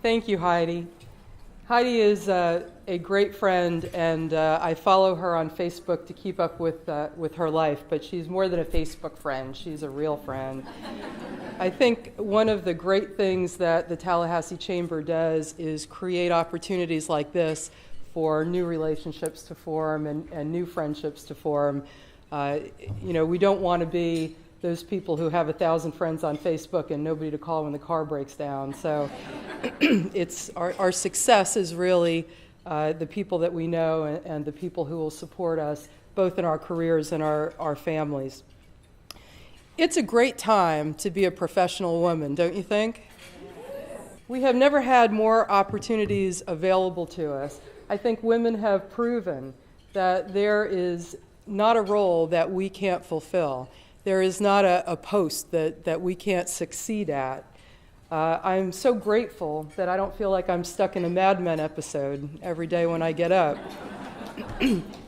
Thank you, Heidi. Heidi is a great friend, and I follow her on Facebook to keep up with her life, but she's more than a Facebook friend. She's a real friend. I think one of the great things that the Tallahassee Chamber does is create opportunities like this for new relationships to form and new friendships to form. We don't want to be those people who have 1,000 friends on Facebook and nobody to call when the car breaks down. So it's our success is really the people that we know and the people who will support us, both in our careers and our families. It's a great time to be a professional woman, don't you think? We have never had more opportunities available to us. I think women have proven that there is not a role that we can't fulfill. There is not a post that we can't succeed at. I'm so grateful that I don't feel like I'm stuck in a Mad Men episode every day when I get up.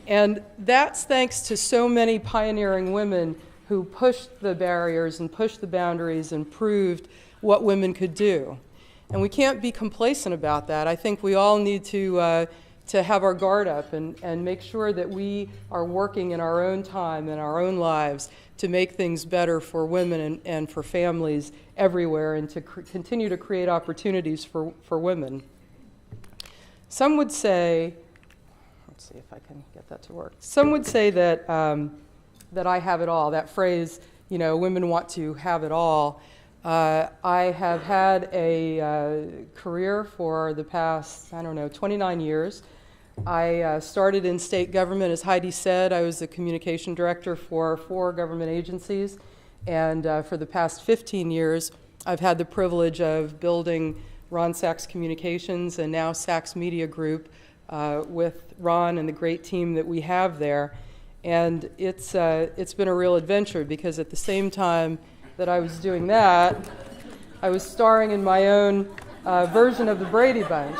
And that's thanks to so many pioneering women who pushed the barriers and pushed the boundaries and proved what women could do. And we can't be complacent about that. I think we all need to have our guard up and make sure that we are working in our own time and our own lives to make things better for women and for families everywhere, and to continue to create opportunities for women. Some would say, let's see if I can get that to work. Some would say that I have it all. That phrase, women want to have it all. I have had a career for the past, 29 years. I started in state government, as Heidi said. I was the communication director for 4 government agencies, and for the past 15 years, I've had the privilege of building Ron Sachs Communications and now Sachs Media Group with Ron and the great team that we have there. And it's been a real adventure, because at the same time that I was doing that, I was starring in my own version of the Brady Bunch.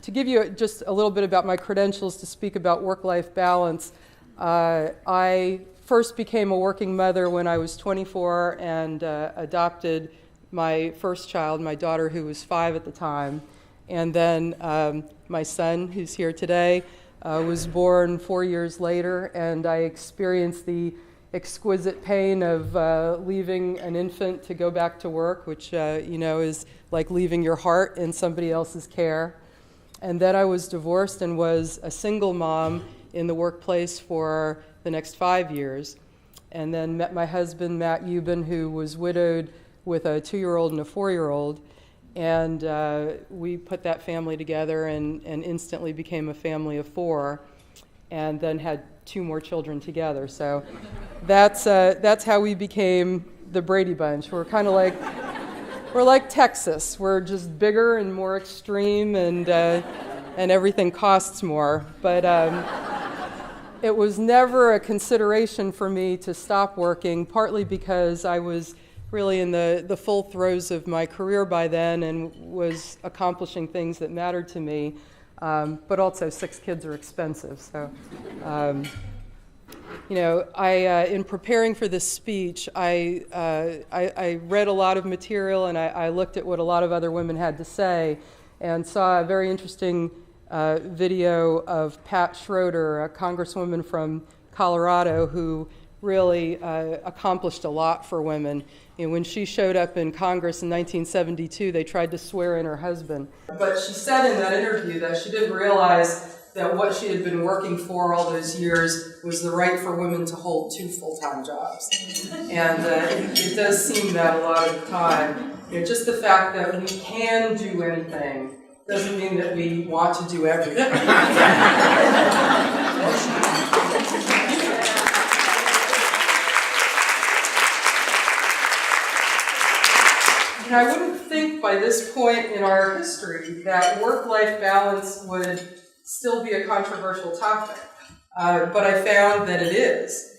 To give you just a little bit about my credentials to speak about work-life balance, I first became a working mother when I was 24 and adopted my first child, my daughter, who was 5 at the time. And then my son, who's here today, was born 4 years later, and I experienced the exquisite pain of leaving an infant to go back to work, which is like leaving your heart in somebody else's care. And then I was divorced and was a single mom in the workplace for the next 5 years, and then met my husband, Matt Ubben, who was widowed with a 2-year-old and a 4-year-old. And we put that family together and instantly became a family of 4, and then had 2 more children together. So that's how we became the Brady Bunch. We're like Texas. We're just bigger and more extreme, and everything costs more. But it was never a consideration for me to stop working, partly because I was really in the full throes of my career by then and was accomplishing things that mattered to me, but also 6 kids are expensive. So, in preparing for this speech, I read a lot of material, and I looked at what a lot of other women had to say, and saw a very interesting video of Pat Schroeder, a congresswoman from Colorado, who really accomplished a lot for women. When she showed up in Congress in 1972, they tried to swear in her husband. But she said in that interview that she didn't realize that what she had been working for all those years was the right for women to hold 2 full-time jobs. And it does seem that a lot of the time. Just the fact that we can do anything doesn't mean that we want to do everything. And I wouldn't think by this point in our history that work-life balance would still be a controversial topic, but I found that it is.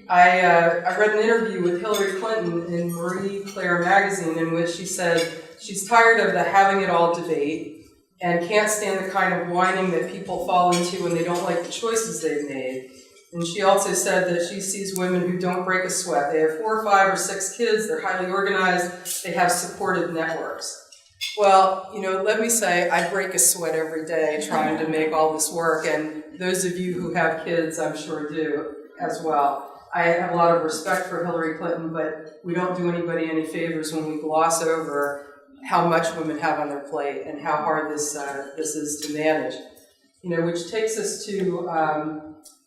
I read an interview with Hillary Clinton in Marie Claire magazine in which she said she's tired of the having it all debate and can't stand the kind of whining that people fall into when they don't like the choices they've made. And she also said that she sees women who don't break a sweat. They have 4 or 5 or 6 kids, they're highly organized, they have supportive networks. Well, let me say, I break a sweat every day trying to make all this work, and those of you who have kids, I'm sure do as well. I have a lot of respect for Hillary Clinton, but we don't do anybody any favors when we gloss over how much women have on their plate and how hard this is to manage. Which takes us to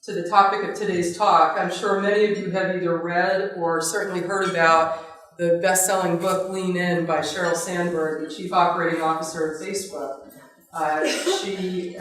the topic of today's talk. I'm sure many of you have either read or certainly heard about the best-selling book, Lean In, by Sheryl Sandberg, the Chief Operating Officer of Facebook. She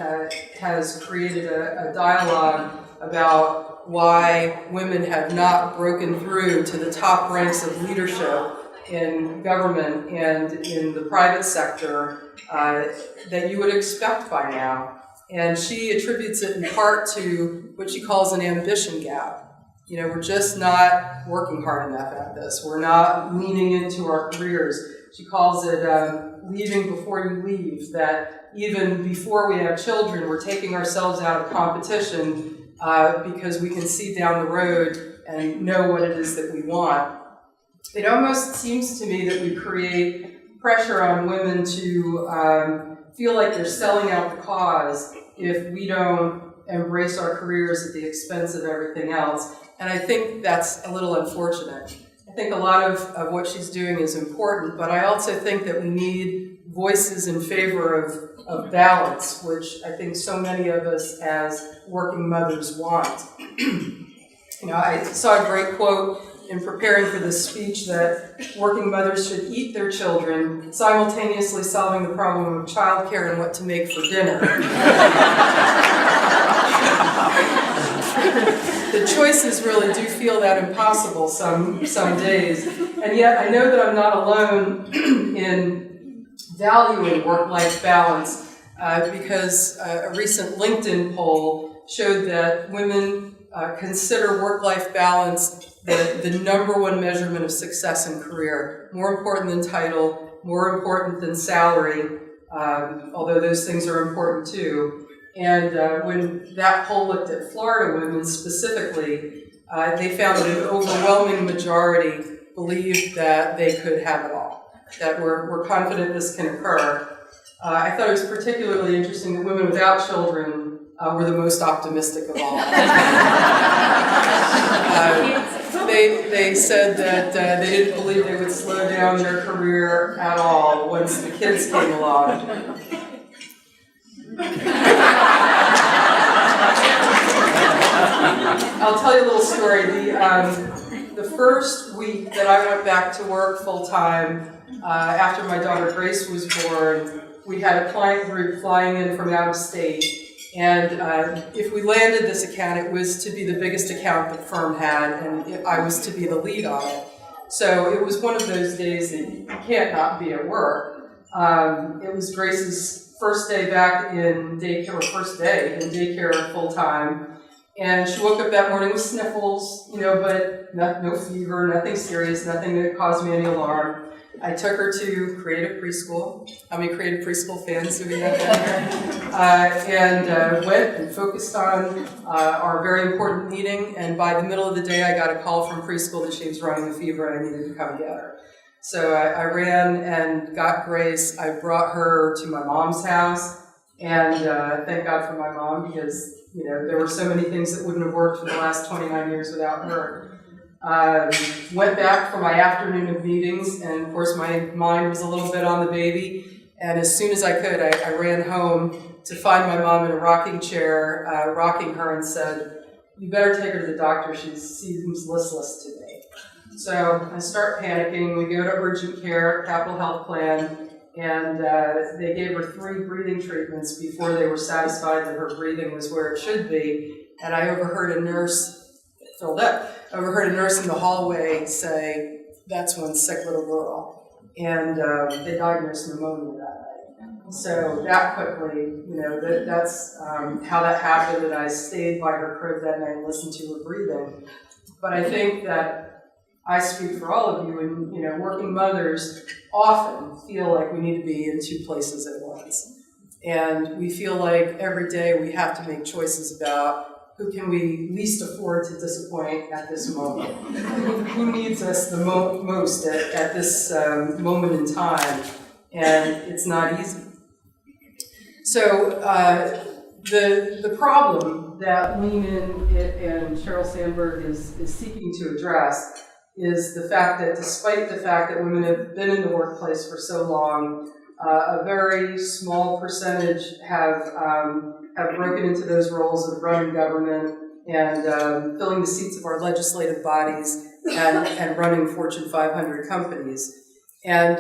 has created a dialogue about why women have not broken through to the top ranks of leadership in government and in the private sector that you would expect by now. And she attributes it in part to what she calls an ambition gap. We're just not working hard enough at this. We're not leaning into our careers. She calls it leaving before you leave, that even before we have children, we're taking ourselves out of competition because we can see down the road and know what it is that we want. It almost seems to me that we create pressure on women to feel like they're selling out the cause if we don't embrace our careers at the expense of everything else. And I think that's a little unfortunate. I think a lot of what she's doing is important, but I also think that we need voices in favor of balance, which I think so many of us as working mothers want. I saw a great quote in preparing for this speech that working mothers should eat their children, simultaneously solving the problem of childcare and what to make for dinner. The choices really do feel that impossible some days. And yet I know that I'm not alone in valuing work-life balance because a recent LinkedIn poll showed that women consider work-life balance the number one measurement of success in career, more important than title, more important than salary, although those things are important too. And when that poll looked at Florida women specifically, they found that an overwhelming majority believed that they could have it all, that we're confident this can occur. I thought it was particularly interesting that women without children were the most optimistic of all. They said that they didn't believe they would slow down their career at all once the kids came along. I'll tell you a little story. The first week that I went back to work full-time after my daughter Grace was born, we had a client group flying in from out of state. And if we landed this account, it was to be the biggest account the firm had, and I was to be the lead on it. So it was one of those days that you can't not be at work. It was Grace's first day back in daycare, or first day in daycare full-time. And she woke up that morning with sniffles, but no fever, nothing serious, nothing that caused me any alarm. I took her to Creative Preschool. How many Creative Preschool fans do we have down here? And went and focused on our very important meeting. And by the middle of the day, I got a call from preschool that she was running a fever and I needed to come get her. So I ran and got Grace. I brought her to my mom's house. And thank God for my mom, because there were so many things that wouldn't have worked for the last 29 years without her. Went back for my afternoon of meetings, and of course my mind was a little bit on the baby. And as soon as I could, I ran home to find my mom in a rocking chair, rocking her, and said, "You better take her to the doctor. She seems listless today." So I start panicking. We go to urgent care, Capital Health Plan, and they gave her 3 breathing treatments before they were satisfied that her breathing was where it should be. And I overheard a nurse in the hallway say, "That's one sick little girl." And they diagnosed pneumonia that night. So that quickly, that's how that happened, and I stayed by her crib that night and listened to her breathing. But I think that I speak for all of you, and working mothers often feel like we need to be in 2 places at once. And we feel like every day we have to make choices about who can we least afford to disappoint at this moment? Who needs us the most at this moment in time? And it's not easy. So the problem that Lean In and Sheryl Sandberg is seeking to address is the fact that despite the fact that women have been in the workplace for so long, a very small percentage have broken into those roles of running government and filling the seats of our legislative bodies and running Fortune 500 companies. And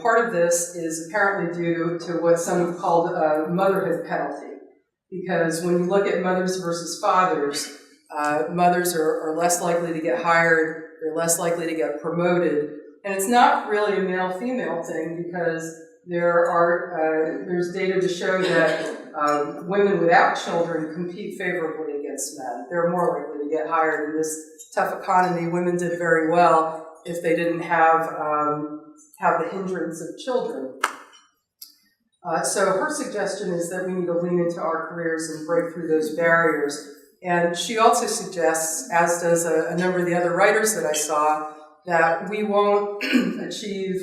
part of this is apparently due to what some have called a motherhood penalty, because when you look at mothers versus fathers, mothers are less likely to get hired, they're less likely to get promoted, and it's not really a male-female thing, because there's data to show that women without children compete favorably against men. They're more likely to get hired in this tough economy. Women did very well if they didn't have the hindrance of children. So her suggestion is that we need to lean into our careers and break through those barriers. And she also suggests, as does a number of the other writers that I saw, that we won't achieve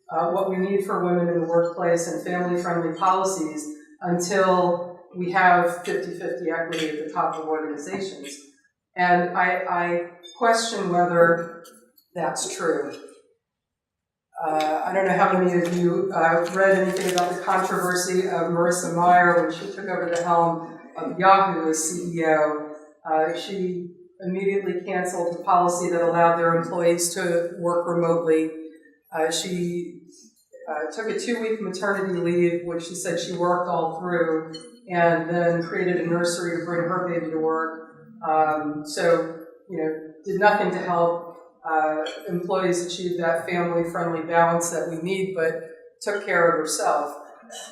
what we need for women in the workplace and family-friendly policies until we have 50-50 equity at the top of organizations. And I question whether that's true. I don't know how many of you read anything about the controversy of Marissa Mayer when she took over the helm of Yahoo as CEO. She immediately canceled the policy that allowed their employees to work remotely. She took a 2-week maternity leave, which she said she worked all through, and then created a nursery to bring her baby to work. Did nothing to help employees achieve that family-friendly balance that we need, but took care of herself.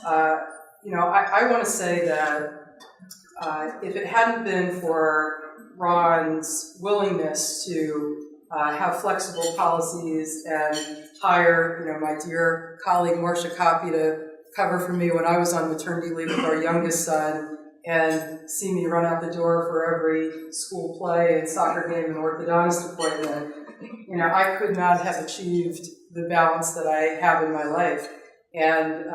I want to say that if it hadn't been for Ron's willingness to have flexible policies and hire, my dear colleague Marcia Copy to cover for me when I was on maternity leave with our youngest son, and see me run out the door for every school play and soccer game and orthodontist appointment, I could not have achieved the balance that I have in my life. And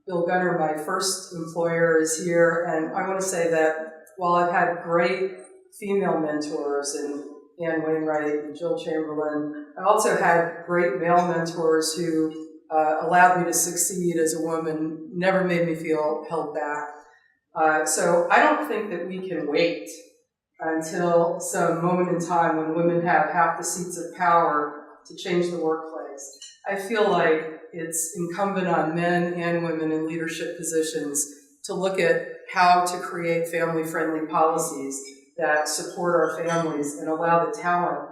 Bill Gunner, my first employer, is here, and I want to say that while I've had great female mentors in Anne Wainwright and Jill Chamberlain, I also had great male mentors who allowed me to succeed as a woman, never made me feel held back. So I don't think that we can wait until some moment in time when women have half the seats of power to change the workplace. I feel like it's incumbent on men and women in leadership positions to look at how to create family-friendly policies that support our families and allow the talent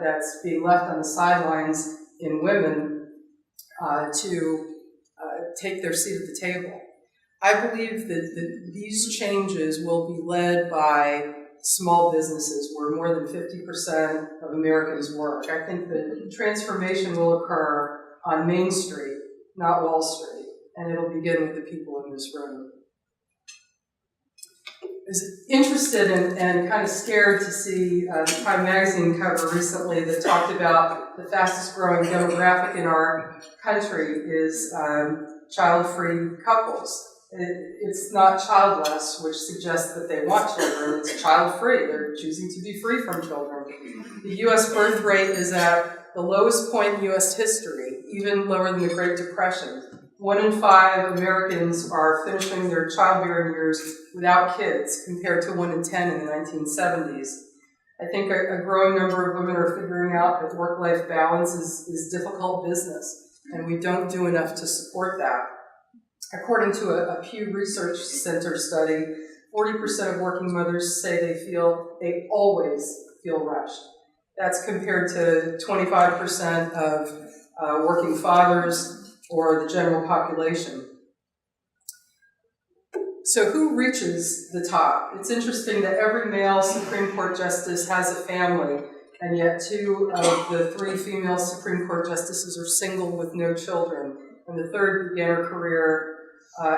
that's being left on the sidelines in women to take their seat at the table. I believe that these changes will be led by small businesses where more than 50% of Americans work. I think the transformation will occur on Main Street, not Wall Street, and it'll begin with the people in this room. I was interested and kind of scared to see the Time magazine cover recently that talked about the fastest growing demographic in our country is child-free couples. It's not childless, which suggests that they want children. It's child-free. They're choosing to be free from children. The U.S. birth rate is at the lowest point in U.S. history, even lower than the Great Depression. 1 in 5 Americans are finishing their childbearing years without kids, compared to 1 in 10 in the 1970s. I think a growing number of women are figuring out that work-life balance is difficult business, and we don't do enough to support that. According to a Pew Research Center study, 40% of working mothers say they always feel rushed. That's compared to 25% of working fathers or the general population. So who reaches the top? It's interesting that every male Supreme Court justice has a family, and yet 2 of the 3 female Supreme Court justices are single with no children, and the third began her career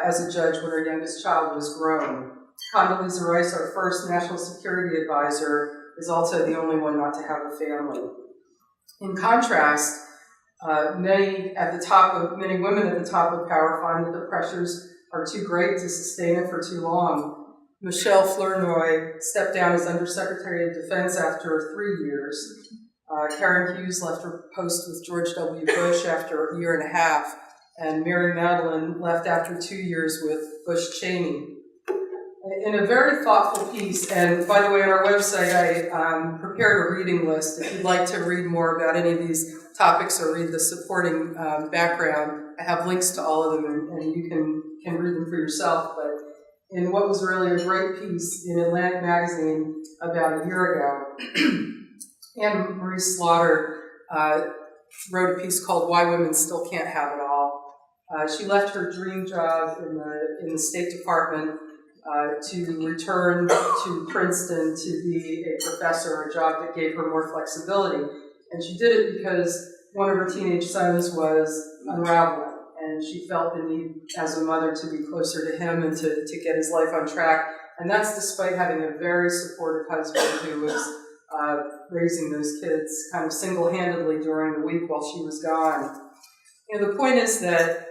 as a judge when her youngest child was grown. Condoleezza Rice, our first national security advisor, is also the only one not to have a family. In contrast, many women at the top of power find that the pressures are too great to sustain it for too long. Michelle Flournoy stepped down as Undersecretary of Defense after 3 years. Karen Hughes left her post with George W. Bush after a year and a half, and Mary Madeline left after 2 years with Bush Cheney. In a very thoughtful piece, and by the way, on our website I prepared a reading list. If you'd like to read more about any of these topics or read the supporting background, I have links to all of them, and you can read them for yourself. But in what was really a great piece in Atlantic Magazine about a year ago, Anne Marie Slaughter wrote a piece called "Why Women Still Can't Have It All." She left her dream job in the State Department to return to Princeton to be a professor, a job that gave her more flexibility. And she did it because one of her teenage sons was unraveling, and she felt the need as a mother to be closer to him and to get his life on track. And that's despite having a very supportive husband who was raising those kids kind of single-handedly during the week while she was gone. You know, the point is that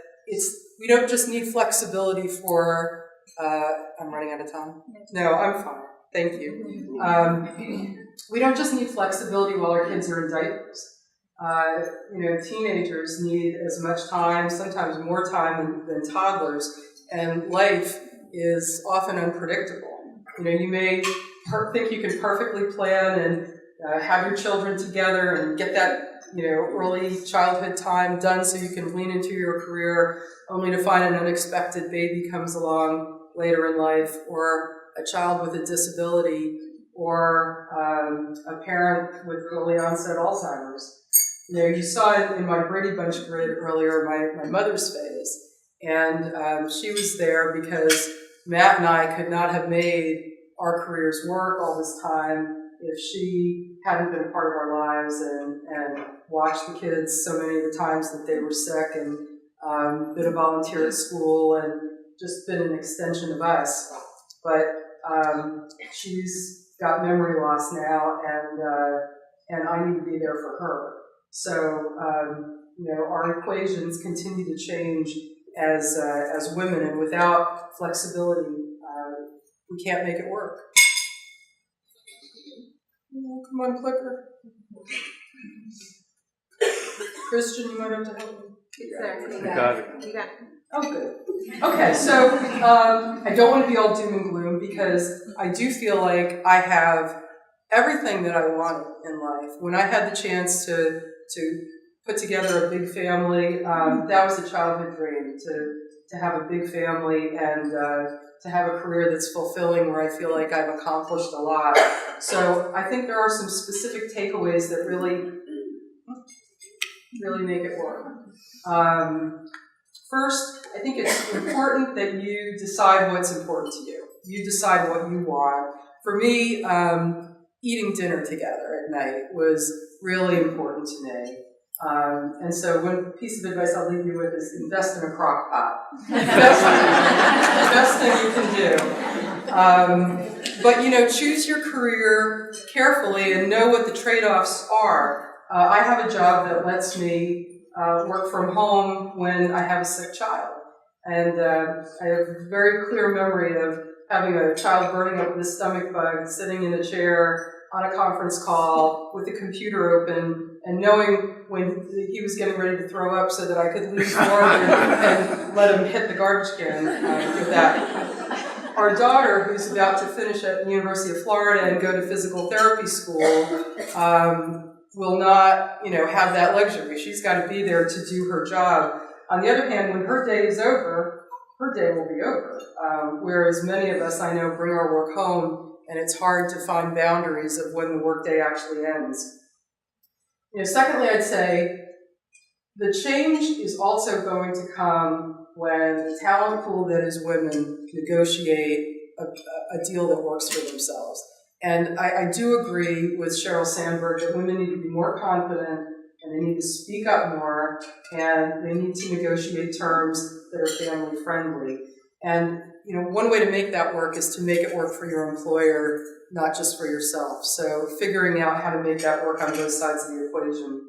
we don't just need flexibility for I'm running out of time? No, I'm fine. Thank you. We don't just need flexibility while our kids are in diapers. Teenagers need as much time, sometimes more time than toddlers, and life is often unpredictable. You may think you can perfectly plan and have your children together and get that early childhood time done so you can lean into your career, only to find an unexpected baby comes along later in life, or a child with a disability, or a parent with early onset Alzheimer's. You saw in my Brady Bunch grid earlier my mother's phase, and she was there because Matt and I could not have made our careers work all this time if she hadn't been a part of our lives and watched the kids so many of the times that they were sick, and been a volunteer at school and just been an extension of us. But she's got memory loss now, and I need to be there for her. So our equations continue to change as women, and without flexibility, we can't make it work. Oh, come on, clicker. Christian, you might have to help me. Exactly. You got it. You got it. Oh, good. Okay, so I don't want to be all doom and gloom, because I do feel like I have everything that I wanted in life. When I had the chance to put together a big family, that was a childhood dream, to have a big family and to have a career that's fulfilling, where I feel like I've accomplished a lot. So I think there are some specific takeaways that really make it work. First, I think it's important that you decide what's important to you. You decide what you want. For me, eating dinner together at night was really important to me. And so one piece of advice I'll leave you with is invest in a crock pot. Best thing you can do. But choose your career carefully and know what the trade-offs are. I have a job that lets me work from home when I have a sick child. And I have a very clear memory of having a child burning up with a stomach bug, sitting in a chair on a conference call with the computer open, and knowing when he was getting ready to throw up so that I could lean forward and let him hit the garbage can with that. Our daughter, who's about to finish at the University of Florida and go to physical therapy school, will not, have that luxury. She's got to be there to do her job. On the other hand, when her day is over, her day will be over. Whereas many of us, I know, bring our work home, and it's hard to find boundaries of when the workday actually ends. Secondly, I'd say the change is also going to come when the talent pool that is women negotiate a deal that works for themselves. And I do agree with Sheryl Sandberg that women need to be more confident, and they need to speak up more, and they need to negotiate terms that are family friendly. And one way to make that work is to make it work for your employer, not just for yourself. So figuring out how to make that work on both sides of the equation.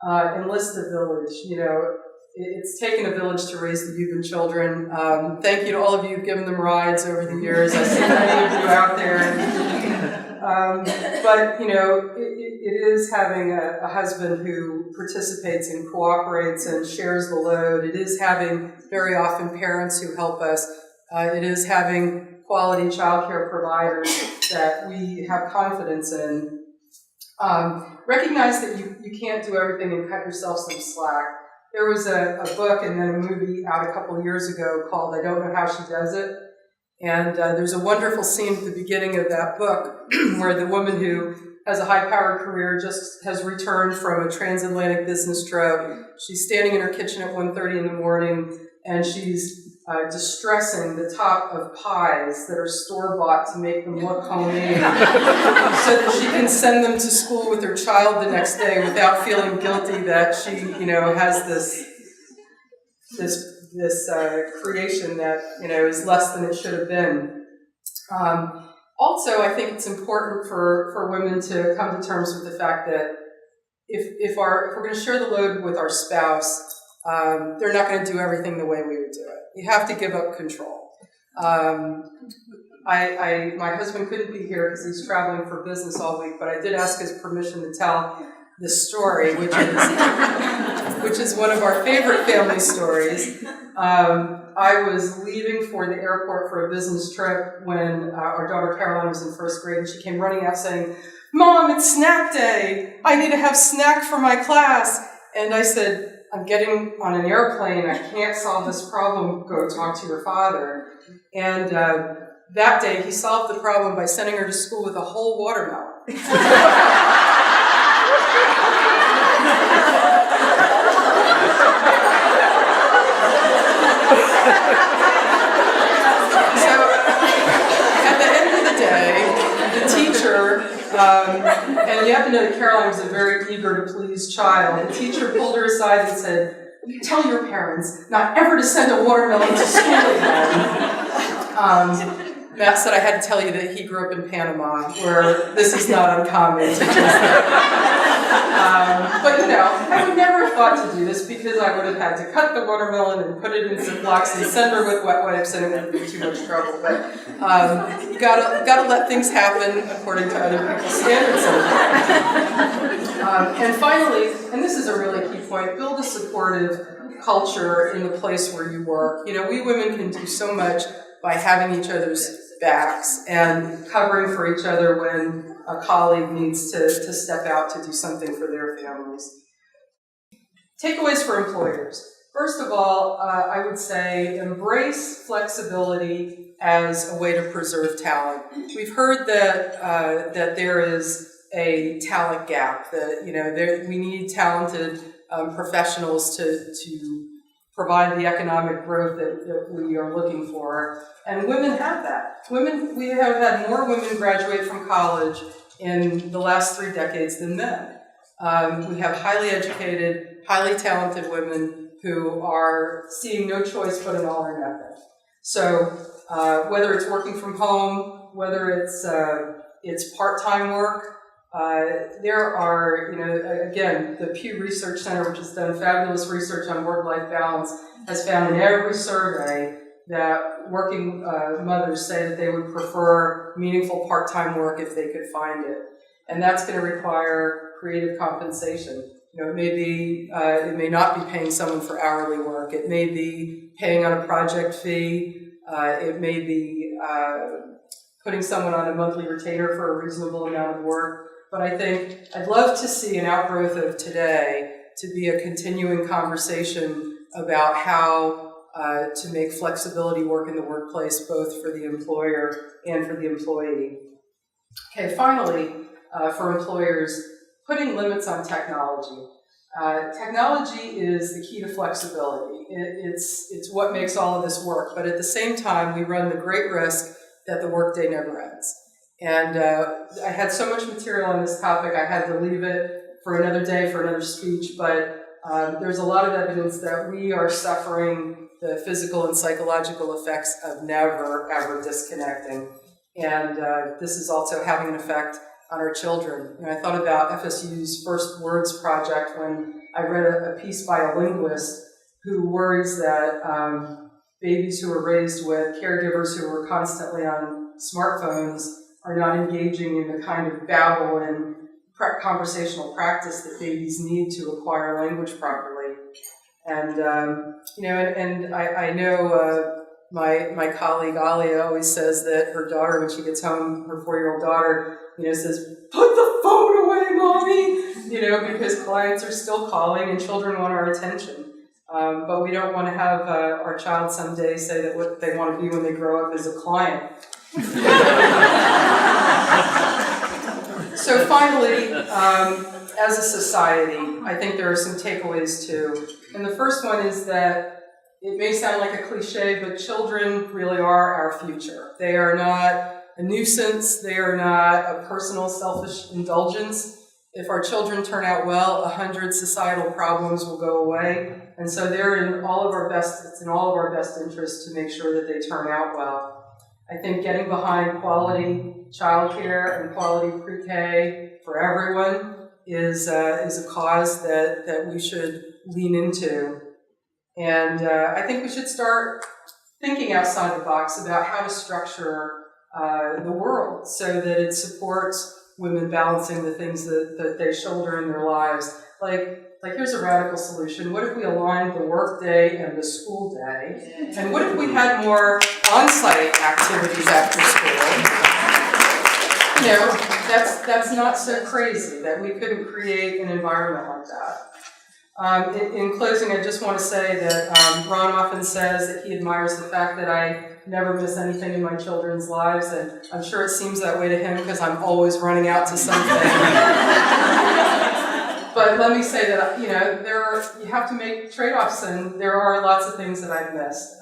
Enlist a village. It's taken a village to raise the Ubben children. Thank you to all of you who've given them rides over the years. I see many of you out there. But it is having a husband who participates and cooperates and shares the load. It is having very often parents who help us. It is having quality childcare providers that we have confidence in. Recognize that you can't do everything and cut yourself some slack. There was a book and then a movie out a couple of years ago called I Don't Know How She Does It. And there's a wonderful scene at the beginning of that book where the woman who has a high-powered career just has returned from a transatlantic business trip. She's standing in her kitchen at 1:30 in the morning, and she's distressing the top of pies that are store-bought to make them look homemade so that she can send them to school with her child the next day without feeling guilty that she, has this creation that, is less than it should have been. Also, I think it's important for women to come to terms with the fact that if we're going to share the load with our spouse, they're not going to do everything the way we would do it. You have to give up control. My husband couldn't be here because he's traveling for business all week, but I did ask his permission to tell this story, which is one of our favorite family stories. I was leaving for the airport for a business trip when our daughter Caroline was in first grade, and she came running out saying, "Mom, it's snack day. I need to have snack for my class." And I said, "I'm getting on an airplane. I can't solve this problem. Go talk to your father." And that day, he solved the problem by sending her to school with a whole watermelon. So, at the end of the day, the teacher, and you have to know that Caroline was a very eager to please child, the teacher pulled her aside and said, "Tell your parents not ever to send a watermelon to school again." Matt said I had to tell you that he grew up in Panama, where this is not uncommon. But I would never have thought to do this because I would have had to cut the watermelon and put it in Ziplocs and send her with wet wipes, and it would be too much trouble. But you gotta let things happen according to other people's standards sometimes. And finally, and this is a really key point, build a supportive culture in the place where you work. We women can do so much by having each other's backs and covering for each other when a colleague needs to step out to do something for their families. Takeaways for employers. First of all, I would say embrace flexibility as a way to preserve talent. We've heard that there is a talent gap, that we need talented professionals to provide the economic growth that we are looking for. And women have that. We have had more women graduate from college in the last 3 decades than men. We have highly educated, highly talented women who are seeing no choice but an all or nothing. So whether it's working from home, whether it's part-time work, there are, again, the Pew Research Center, which has done fabulous research on work-life balance, has found in every survey that working mothers say that they would prefer meaningful part-time work if they could find it. And that's going to require creative compensation. It may not be paying someone for hourly work. It may be paying on a project fee. It may be putting someone on a monthly retainer for a reasonable amount of work. But I think I'd love to see an outgrowth of today to be a continuing conversation about how to make flexibility work in the workplace, both for the employer and for the employee. Okay, finally, for employers, putting limits on technology. Technology is the key to flexibility. It's what makes all of this work, but at the same time, we run the great risk that the workday never ends. And I had so much material on this topic, I had to leave it for another day, for another speech, but there's a lot of evidence that we are suffering the physical and psychological effects of never, ever disconnecting. And this is also having an effect on our children. And I thought about FSU's First Words project when I read a piece by a linguist who worries that babies who are raised with caregivers who are constantly on smartphones are not engaging in the kind of babble and conversational practice that babies need to acquire language properly. And I know my colleague Alia always says that her daughter, when she gets home, her 4-year-old daughter, says, "Put the phone away, mommy," because clients are still calling and children want our attention. But we don't want to have our child someday say that what they want to be when they grow up is a client. So finally, as a society, I think there are some takeaways too. And the first one is that it may sound like a cliche, but children really are our future. They are not a nuisance. They are not a personal selfish indulgence. If our children turn out well, 100 societal problems will go away. And so it's in all of our best interests to make sure that they turn out well. I think getting behind quality childcare and quality pre-K for everyone is a cause that we should lean into. And I think we should start thinking outside the box about how to structure the world so that it supports women balancing the things that they shoulder in their lives. Like here's a radical solution. What if we aligned the work day and the school day? And what if we had more on-site activities after school? That's not so crazy that we couldn't create an environment like that. In closing, I just want to say that Ron often says that he admires the fact that I never miss anything in my children's lives, and I'm sure it seems that way to him because I'm always running out to something. But let me say that, you have to make trade-offs, and there are lots of things that I've missed.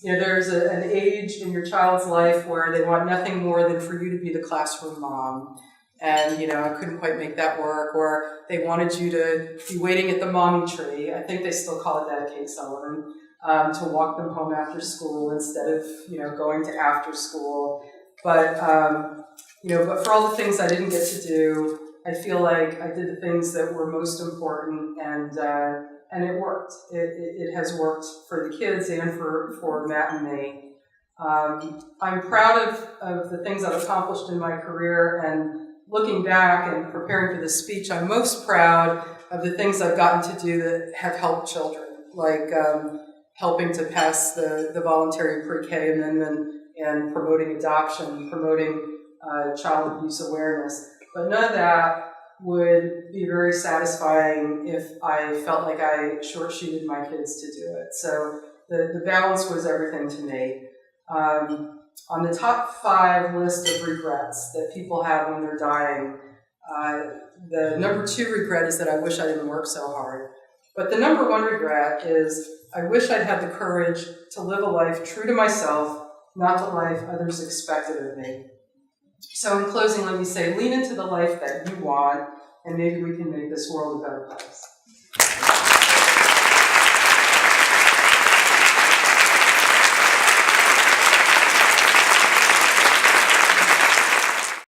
There's an age in your child's life where they want nothing more than for you to be the classroom mom. And, I couldn't quite make that work. Or they wanted you to be waiting at the mommy tree. I think they still call it that at Kate Sullivan, to walk them home after school instead of, going to after school. But for all the things I didn't get to do, I feel like I did the things that were most important, and it worked. It has worked for the kids and for Matt and me. I'm proud of the things I've accomplished in my career, and looking back and preparing for this speech, I'm most proud of the things I've gotten to do that have helped children, like helping to pass the voluntary pre-K amendment and promoting adoption, promoting child abuse awareness. But none of that would be very satisfying if I felt like I short-sheeted my kids to do it. So the balance was everything to me. On the top 5 list of regrets that people have when they're dying, the number 2 regret is that I wish I didn't work so hard. But the number 1 regret is I wish I'd had the courage to live a life true to myself, not the life others expected of me. So in closing, let me say, lean into the life that you want, and maybe we can make this world a better place.